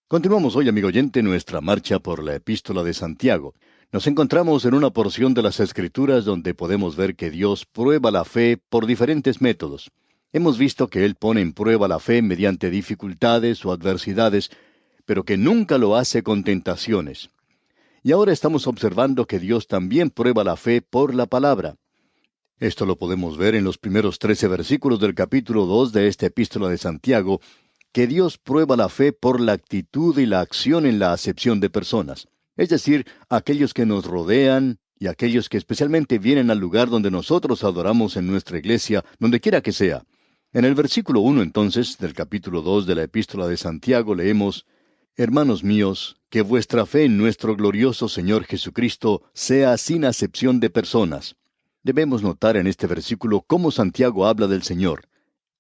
Continuamos hoy, amigo oyente, nuestra marcha por la Epístola de Santiago. Nos encontramos en una porción de las Escrituras donde podemos ver que Dios prueba la fe por diferentes métodos. Hemos visto que Él pone en prueba la fe mediante dificultades o adversidades, pero que nunca lo hace con tentaciones. Y ahora estamos observando que Dios también prueba la fe por la palabra. Esto lo podemos ver en los primeros 13 versículos del capítulo 2 de esta Epístola de Santiago, que Dios prueba la fe por la actitud y la acción en la acepción de personas. Es decir, aquellos que nos rodean y aquellos que especialmente vienen al lugar donde nosotros adoramos en nuestra iglesia, donde quiera que sea. En el versículo 1 entonces, del capítulo 2 de la Epístola de Santiago, leemos: Hermanos míos, que vuestra fe en nuestro glorioso Señor Jesucristo sea sin acepción de personas. Debemos notar en este versículo cómo Santiago habla del Señor.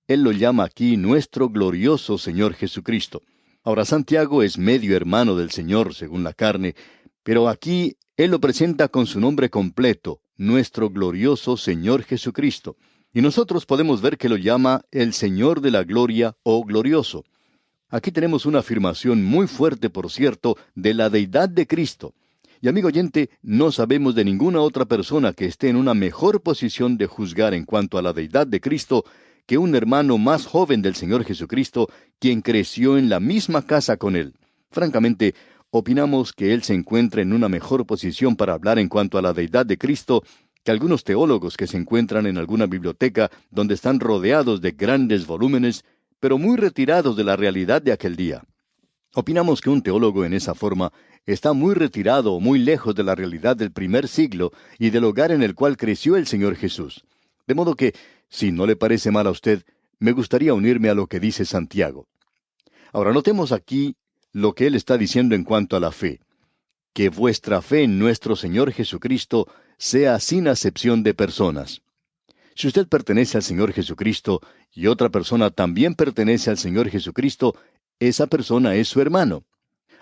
Él lo llama aquí nuestro glorioso Señor Jesucristo. Ahora, Santiago es medio hermano del Señor, según la carne, pero aquí él lo presenta con su nombre completo, nuestro glorioso Señor Jesucristo. Y nosotros podemos ver que lo llama el Señor de la gloria o glorioso. Aquí tenemos una afirmación muy fuerte, por cierto, de la deidad de Cristo. Y amigo oyente, no sabemos de ninguna otra persona que esté en una mejor posición de juzgar en cuanto a la deidad de Cristo que un hermano más joven del Señor Jesucristo, quien creció en la misma casa con él. Francamente, opinamos que él se encuentra en una mejor posición para hablar en cuanto a la deidad de Cristo que algunos teólogos que se encuentran en alguna biblioteca donde están rodeados de grandes volúmenes, pero muy retirados de la realidad de aquel día. Opinamos que un teólogo en esa forma está muy retirado o muy lejos de la realidad del primer siglo y del hogar en el cual creció el Señor Jesús. De modo que, si no le parece mal a usted, me gustaría unirme a lo que dice Santiago. Ahora notemos aquí lo que él está diciendo en cuanto a la fe. Que vuestra fe en nuestro Señor Jesucristo sea sin acepción de personas. Si usted pertenece al Señor Jesucristo y otra persona también pertenece al Señor Jesucristo, esa persona es su hermano.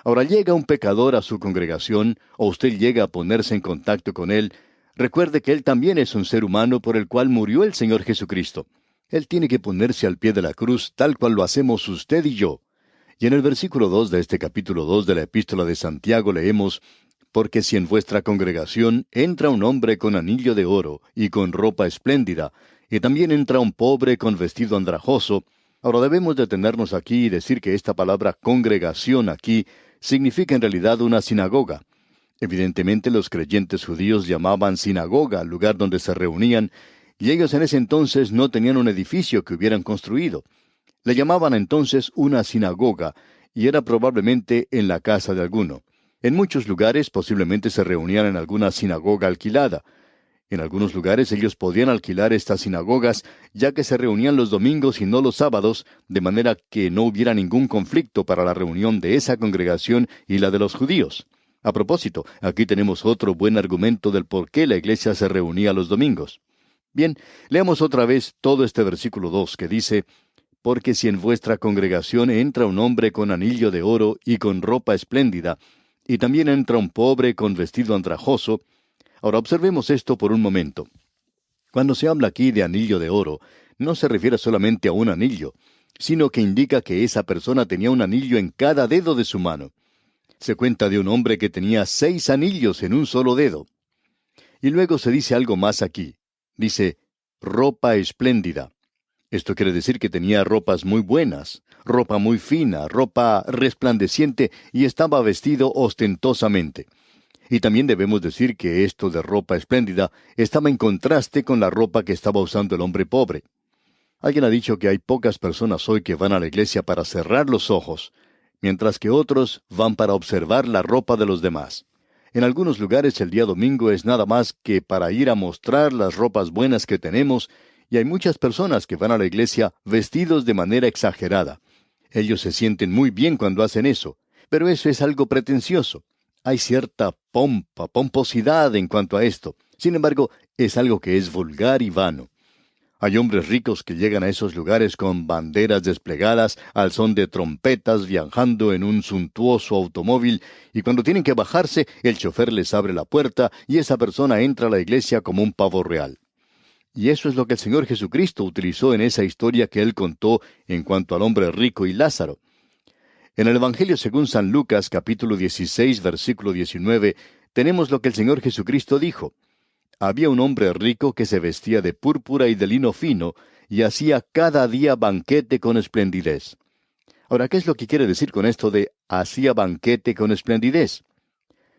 Ahora llega un pecador a su congregación, o usted llega a ponerse en contacto con él. Recuerde que él también es un ser humano por el cual murió el Señor Jesucristo. Él tiene que ponerse al pie de la cruz tal cual lo hacemos usted y yo. Y en el versículo 2 de este capítulo 2 de la Epístola de Santiago leemos: Porque si en vuestra congregación entra un hombre con anillo de oro y con ropa espléndida, y también entra un pobre con vestido andrajoso. Ahora debemos detenernos aquí y decir que esta palabra congregación aquí significa en realidad una sinagoga. Evidentemente los creyentes judíos llamaban sinagoga al lugar donde se reunían, y ellos en ese entonces no tenían un edificio que hubieran construido. Le llamaban entonces una sinagoga, y era probablemente en la casa de alguno. En muchos lugares posiblemente se reunían en alguna sinagoga alquilada. En algunos lugares ellos podían alquilar estas sinagogas, ya que se reunían los domingos y no los sábados, de manera que no hubiera ningún conflicto para la reunión de esa congregación y la de los judíos. A propósito, aquí tenemos otro buen argumento del por qué la iglesia se reunía los domingos. Bien, leamos otra vez todo este versículo 2 que dice: Porque si en vuestra congregación entra un hombre con anillo de oro y con ropa espléndida, y también entra un pobre con vestido andrajoso. Ahora observemos esto por un momento. Cuando se habla aquí de anillo de oro, no se refiere solamente a un anillo, sino que indica que esa persona tenía un anillo en cada dedo de su mano. Se cuenta de un hombre que tenía 6 anillos en un solo dedo. Y luego se dice algo más aquí. Dice, ropa espléndida. Esto quiere decir que tenía ropas muy buenas, ropa muy fina, ropa resplandeciente, y estaba vestido ostentosamente. Y también debemos decir que esto de ropa espléndida estaba en contraste con la ropa que estaba usando el hombre pobre. Alguien ha dicho que hay pocas personas hoy que van a la iglesia para cerrar los ojos, mientras que otros van para observar la ropa de los demás. En algunos lugares el día domingo es nada más que para ir a mostrar las ropas buenas que tenemos, y hay muchas personas que van a la iglesia vestidos de manera exagerada. Ellos se sienten muy bien cuando hacen eso, pero eso es algo pretencioso. Hay cierta pomposidad en cuanto a esto. Sin embargo, es algo que es vulgar y vano. Hay hombres ricos que llegan a esos lugares con banderas desplegadas, al son de trompetas, viajando en un suntuoso automóvil, y cuando tienen que bajarse, el chofer les abre la puerta y esa persona entra a la iglesia como un pavo real. Y eso es lo que el Señor Jesucristo utilizó en esa historia que Él contó en cuanto al hombre rico y Lázaro. En el Evangelio según San Lucas, capítulo 16, versículo 19, tenemos lo que el Señor Jesucristo dijo. Había un hombre rico que se vestía de púrpura y de lino fino, y hacía cada día banquete con esplendidez. Ahora, ¿qué es lo que quiere decir con esto de hacía banquete con esplendidez?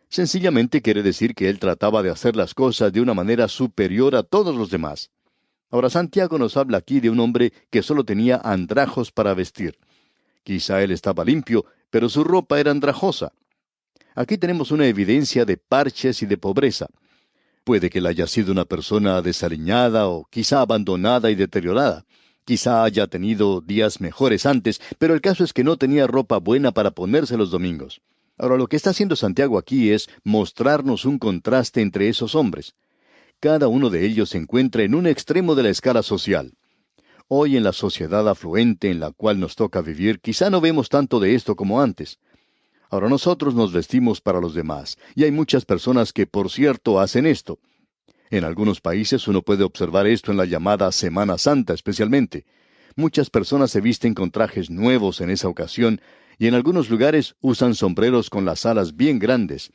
Sencillamente quiere decir que él trataba de hacer las cosas de una manera superior a todos los demás. Ahora, Santiago nos habla aquí de un hombre que solo tenía andrajos para vestir. Quizá él estaba limpio, pero su ropa era andrajosa. Aquí tenemos una evidencia de parches y de pobreza. Puede que él haya sido una persona desaliñada o quizá abandonada y deteriorada. Quizá haya tenido días mejores antes, pero el caso es que no tenía ropa buena para ponerse los domingos. Ahora, lo que está haciendo Santiago aquí es mostrarnos un contraste entre esos hombres. Cada uno de ellos se encuentra en un extremo de la escala social. Hoy en la sociedad afluente en la cual nos toca vivir, quizá no vemos tanto de esto como antes. Ahora nosotros nos vestimos para los demás, y hay muchas personas que, por cierto, hacen esto. En algunos países uno puede observar esto en la llamada Semana Santa especialmente. Muchas personas se visten con trajes nuevos en esa ocasión, y en algunos lugares usan sombreros con las alas bien grandes.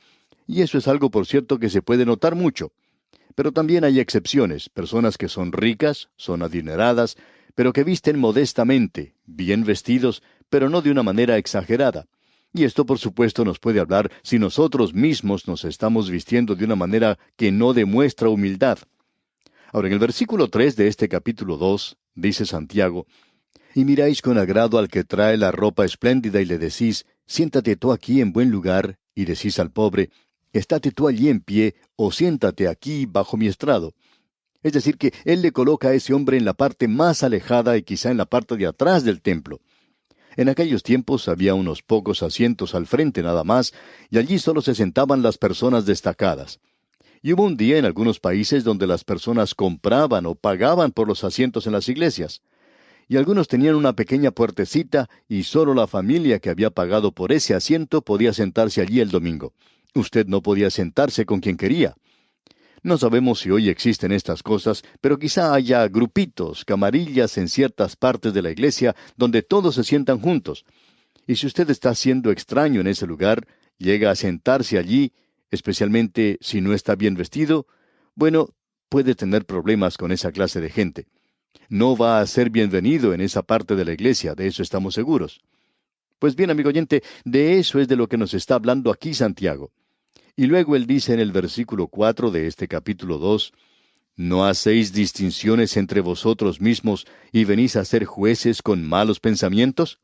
Y eso es algo, por cierto, que se puede notar mucho. Pero también hay excepciones, personas que son ricas, son adineradas, pero que visten modestamente, bien vestidos, pero no de una manera exagerada. Y esto, por supuesto, nos puede hablar si nosotros mismos nos estamos vistiendo de una manera que no demuestra humildad. Ahora, en el versículo 3 de este capítulo 2, dice Santiago, «Y miráis con agrado al que trae la ropa espléndida y le decís, siéntate tú aquí en buen lugar, y decís al pobre, estate tú allí en pie, o siéntate aquí bajo mi estrado». Es decir, que él le coloca a ese hombre en la parte más alejada y quizá en la parte de atrás del templo. En aquellos tiempos había unos pocos asientos al frente nada más, y allí solo se sentaban las personas destacadas. Y hubo un día en algunos países donde las personas compraban o pagaban por los asientos en las iglesias. Y algunos tenían una pequeña puertecita y solo la familia que había pagado por ese asiento podía sentarse allí el domingo. Usted no podía sentarse con quien quería. No sabemos si hoy existen estas cosas, pero quizá haya grupitos, camarillas en ciertas partes de la iglesia donde todos se sientan juntos. Y si usted está siendo extraño en ese lugar, llega a sentarse allí, especialmente si no está bien vestido, bueno, puede tener problemas con esa clase de gente. No va a ser bienvenido en esa parte de la iglesia, de eso estamos seguros. Pues bien, amigo oyente, de eso es de lo que nos está hablando aquí Santiago. Y luego él dice en el versículo 4 de este capítulo 2, ¿no hacéis distinciones entre vosotros mismos y venís a ser jueces con malos pensamientos?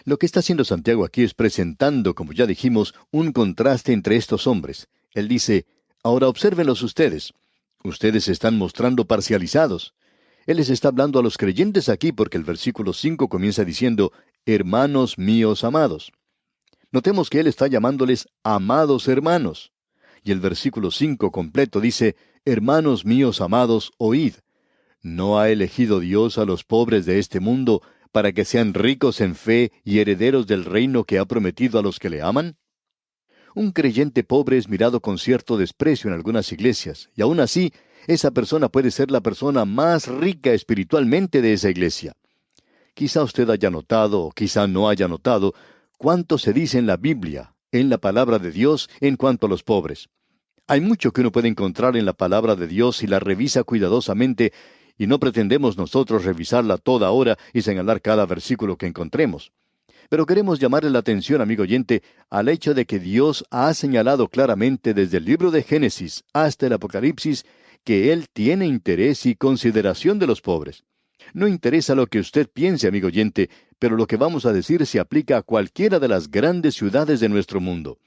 Lo que está haciendo Santiago aquí es presentando, como ya dijimos, un contraste entre estos hombres. Él dice, ahora obsérvenlos ustedes. Ustedes se están mostrando parcializados. Él les está hablando a los creyentes aquí porque el versículo 5 comienza diciendo, hermanos míos amados. Notemos que él está llamándoles amados hermanos. Y el versículo 5 completo dice, hermanos míos amados, oíd. ¿No ha elegido Dios a los pobres de este mundo para que sean ricos en fe y herederos del reino que ha prometido a los que le aman? Un creyente pobre es mirado con cierto desprecio en algunas iglesias, y aún así, esa persona puede ser la persona más rica espiritualmente de esa iglesia. Quizá usted haya notado, o quizá no haya notado, cuánto se dice en la Biblia, en la palabra de Dios, en cuanto a los pobres. Hay mucho que uno puede encontrar en la palabra de Dios si la revisa cuidadosamente, y no pretendemos nosotros revisarla toda hora y señalar cada versículo que encontremos. Pero queremos llamarle la atención, amigo oyente, al hecho de que Dios ha señalado claramente desde el libro de Génesis hasta el Apocalipsis que Él tiene interés y consideración de los pobres. No interesa lo que usted piense, amigo oyente, pero lo que vamos a decir se aplica a cualquiera de las grandes ciudades de nuestro mundo.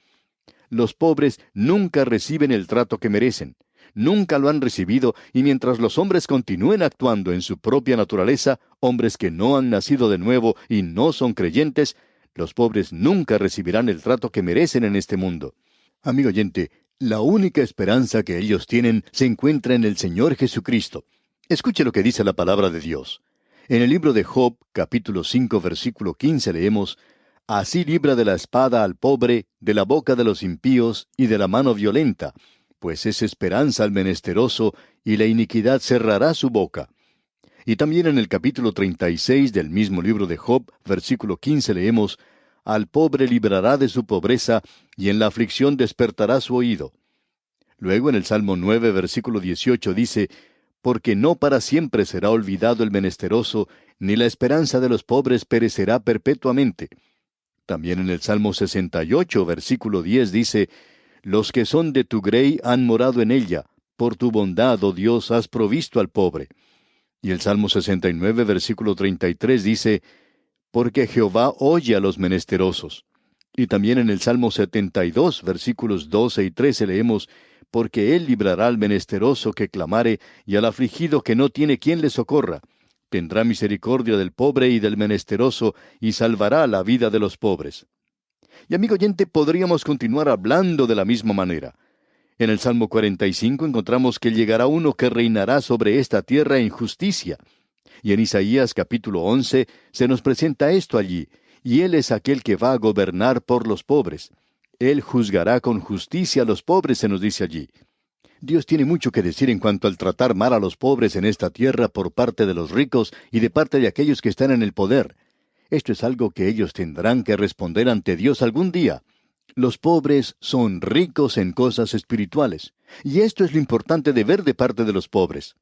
Los pobres nunca reciben el trato que merecen. Nunca lo han recibido, y mientras los hombres continúen actuando en su propia naturaleza, hombres que no han nacido de nuevo y no son creyentes, los pobres nunca recibirán el trato que merecen en este mundo. Amigo oyente, la única esperanza que ellos tienen se encuentra en el Señor Jesucristo. Escuche lo que dice la palabra de Dios. En el libro de Job, capítulo 5, versículo 15, leemos, «Así libra de la espada al pobre, de la boca de los impíos y de la mano violenta, pues es esperanza al menesteroso, y la iniquidad cerrará su boca». Y también en el capítulo 36 del mismo libro de Job, versículo 15, leemos, al pobre librará de su pobreza, y en la aflicción despertará su oído. Luego en el Salmo 9, versículo 18 dice, porque no para siempre será olvidado el menesteroso, ni la esperanza de los pobres perecerá perpetuamente. También en el Salmo 68, versículo 10 dice, los que son de tu grey han morado en ella, por tu bondad, oh Dios, has provisto al pobre. Y el Salmo 69, versículo 33 dice, porque Jehová oye a los menesterosos. Y también en el Salmo 72, versículos 12 y 13 leemos, porque él librará al menesteroso que clamare, y al afligido que no tiene quien le socorra. Tendrá misericordia del pobre y del menesteroso, y salvará la vida de los pobres. Y amigo oyente, podríamos continuar hablando de la misma manera. En el Salmo 45 encontramos que llegará uno que reinará sobre esta tierra en justicia. Y en Isaías capítulo 11 se nos presenta esto allí, y Él es aquel que va a gobernar por los pobres. Él juzgará con justicia a los pobres, se nos dice allí. Dios tiene mucho que decir en cuanto al tratar mal a los pobres en esta tierra por parte de los ricos y de parte de aquellos que están en el poder. Esto es algo que ellos tendrán que responder ante Dios algún día. Los pobres son ricos en cosas espirituales, y esto es lo importante de ver de parte de los pobres.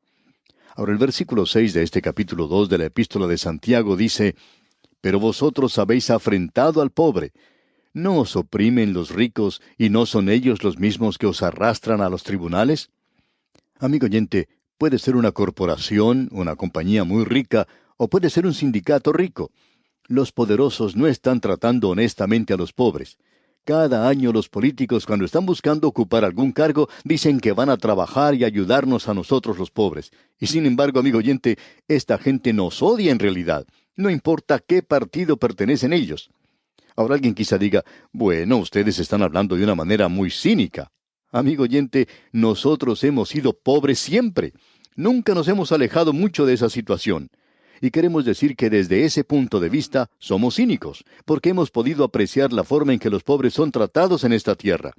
Ahora el versículo 6 de este capítulo 2 de la Epístola de Santiago dice, pero vosotros habéis afrentado al pobre. ¿No os oprimen los ricos y no son ellos los mismos que os arrastran a los tribunales? Amigo oyente, puede ser una corporación, una compañía muy rica, o puede ser un sindicato rico. Los poderosos no están tratando honestamente a los pobres. Cada año los políticos, cuando están buscando ocupar algún cargo, dicen que van a trabajar y ayudarnos a nosotros los pobres. Y sin embargo, amigo oyente, esta gente nos odia en realidad. No importa qué partido pertenecen ellos. Ahora alguien quizá diga, bueno, ustedes están hablando de una manera muy cínica. Amigo oyente, nosotros hemos sido pobres siempre. Nunca nos hemos alejado mucho de esa situación. Y queremos decir que desde ese punto de vista somos cínicos, porque hemos podido apreciar la forma en que los pobres son tratados en esta tierra.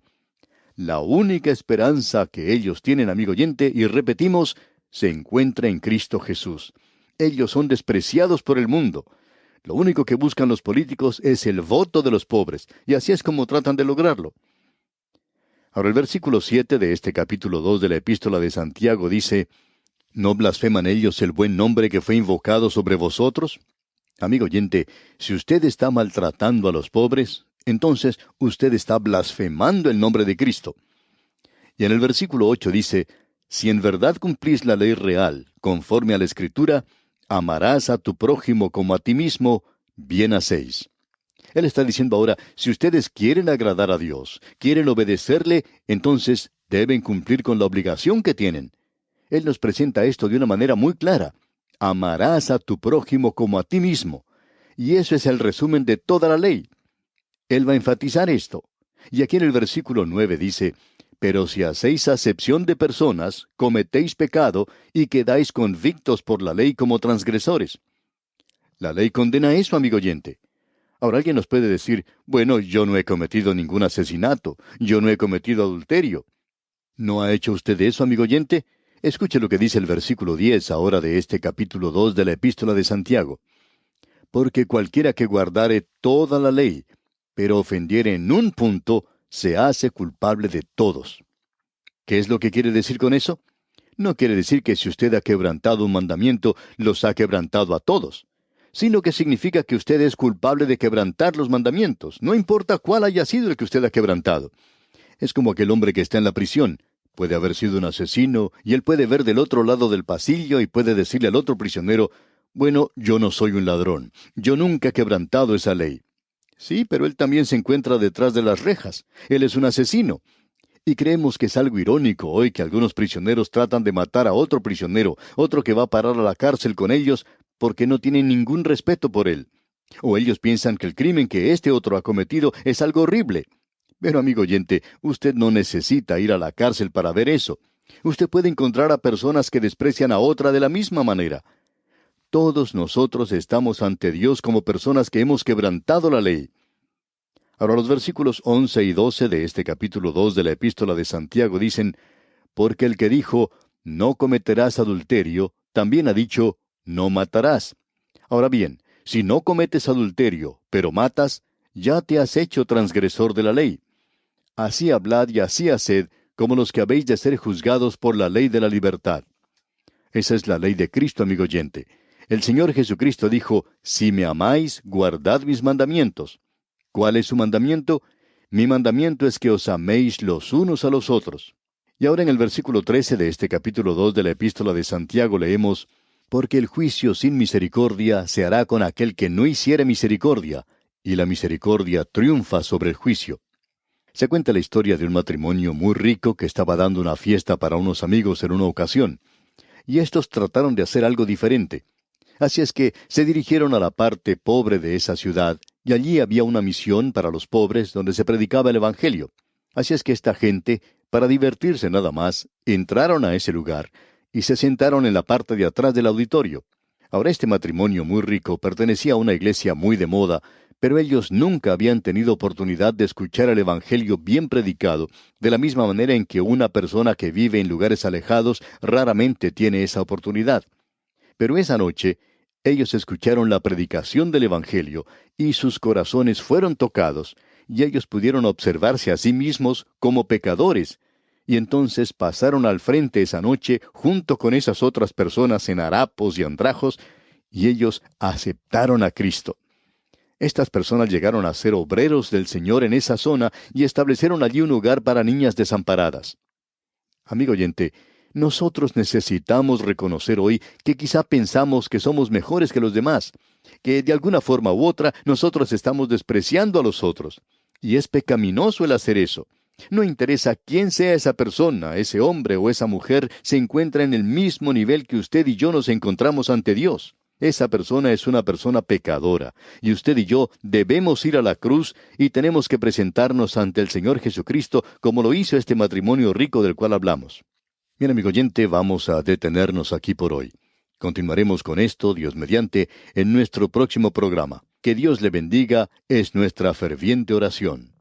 La única esperanza que ellos tienen, amigo oyente, y repetimos, se encuentra en Cristo Jesús. Ellos son despreciados por el mundo. Lo único que buscan los políticos es el voto de los pobres, y así es como tratan de lograrlo. Ahora el versículo 7 de este capítulo 2 de la Epístola de Santiago dice, ¿no blasfeman ellos el buen nombre que fue invocado sobre vosotros? Amigo oyente, si usted está maltratando a los pobres, entonces usted está blasfemando el nombre de Cristo. Y en el versículo 8 dice, si en verdad cumplís la ley real, conforme a la Escritura, amarás a tu prójimo como a ti mismo, bien hacéis. Él está diciendo ahora, si ustedes quieren agradar a Dios, quieren obedecerle, entonces deben cumplir con la obligación que tienen. Él nos presenta esto de una manera muy clara. Amarás a tu prójimo como a ti mismo. Y eso es el resumen de toda la ley. Él va a enfatizar esto. Y aquí en el versículo 9 dice, pero si hacéis acepción de personas, cometéis pecado y quedáis convictos por la ley como transgresores. La ley condena eso, amigo oyente. Ahora alguien nos puede decir, bueno, yo no he cometido ningún asesinato, yo no he cometido adulterio. ¿No ha hecho usted eso, amigo oyente? Escuche lo que dice el versículo 10 ahora de este capítulo 2 de la Epístola de Santiago. Porque cualquiera que guardare toda la ley, pero ofendiere en un punto, se hace culpable de todos. ¿Qué es lo que quiere decir con eso? No quiere decir que si usted ha quebrantado un mandamiento, los ha quebrantado a todos, sino que significa que usted es culpable de quebrantar los mandamientos, no importa cuál haya sido el que usted ha quebrantado. Es como aquel hombre que está en la prisión. Puede haber sido un asesino, y él puede ver del otro lado del pasillo y puede decirle al otro prisionero, bueno, yo no soy un ladrón, yo nunca he quebrantado esa ley. Sí, pero él también se encuentra detrás de las rejas. Él es un asesino. Y creemos que es algo irónico hoy que algunos prisioneros tratan de matar a otro prisionero, otro que va a parar a la cárcel con ellos, porque no tienen ningún respeto por él. O ellos piensan que el crimen que este otro ha cometido es algo horrible. Pero amigo oyente, usted no necesita ir a la cárcel para ver eso. Usted puede encontrar a personas que desprecian a otra de la misma manera. Todos nosotros estamos ante Dios como personas que hemos quebrantado la ley. Ahora los versículos 11 y 12 de este capítulo 2 de la Epístola de Santiago dicen, porque el que dijo, no cometerás adulterio, también ha dicho, no matarás. Ahora bien, si no cometes adulterio, pero matas, ya te has hecho transgresor de la ley. Así hablad y así haced, como los que habéis de ser juzgados por la ley de la libertad. Esa es la ley de Cristo, amigo oyente. El Señor Jesucristo dijo, si me amáis, guardad mis mandamientos. ¿Cuál es su mandamiento? Mi mandamiento es que os améis los unos a los otros. Y ahora en el versículo 13 de este capítulo 2 de la epístola de Santiago leemos, porque el juicio sin misericordia se hará con aquel que no hiciere misericordia, y la misericordia triunfa sobre el juicio. Se cuenta la historia de un matrimonio muy rico que estaba dando una fiesta para unos amigos en una ocasión, y estos trataron de hacer algo diferente. Así es que se dirigieron a la parte pobre de esa ciudad, y allí había una misión para los pobres donde se predicaba el Evangelio. Así es que esta gente, para divertirse nada más, entraron a ese lugar y se sentaron en la parte de atrás del auditorio. Ahora este matrimonio muy rico pertenecía a una iglesia muy de moda, pero ellos nunca habían tenido oportunidad de escuchar el Evangelio bien predicado, de la misma manera en que una persona que vive en lugares alejados raramente tiene esa oportunidad. Pero esa noche, ellos escucharon la predicación del Evangelio, y sus corazones fueron tocados, y ellos pudieron observarse a sí mismos como pecadores, y entonces pasaron al frente esa noche junto con esas otras personas en harapos y andrajos, y ellos aceptaron a Cristo. Estas personas llegaron a ser obreros del Señor en esa zona y establecieron allí un hogar para niñas desamparadas. Amigo oyente, nosotros necesitamos reconocer hoy que quizá pensamos que somos mejores que los demás, que de alguna forma u otra nosotros estamos despreciando a los otros. Y es pecaminoso el hacer eso. No interesa quién sea esa persona, ese hombre o esa mujer, se encuentra en el mismo nivel que usted y yo nos encontramos ante Dios. Esa persona es una persona pecadora, y usted y yo debemos ir a la cruz y tenemos que presentarnos ante el Señor Jesucristo como lo hizo este matrimonio rico del cual hablamos. Bien, amigo oyente, vamos a detenernos aquí por hoy. Continuaremos con esto, Dios mediante, en nuestro próximo programa. Que Dios le bendiga, es nuestra ferviente oración.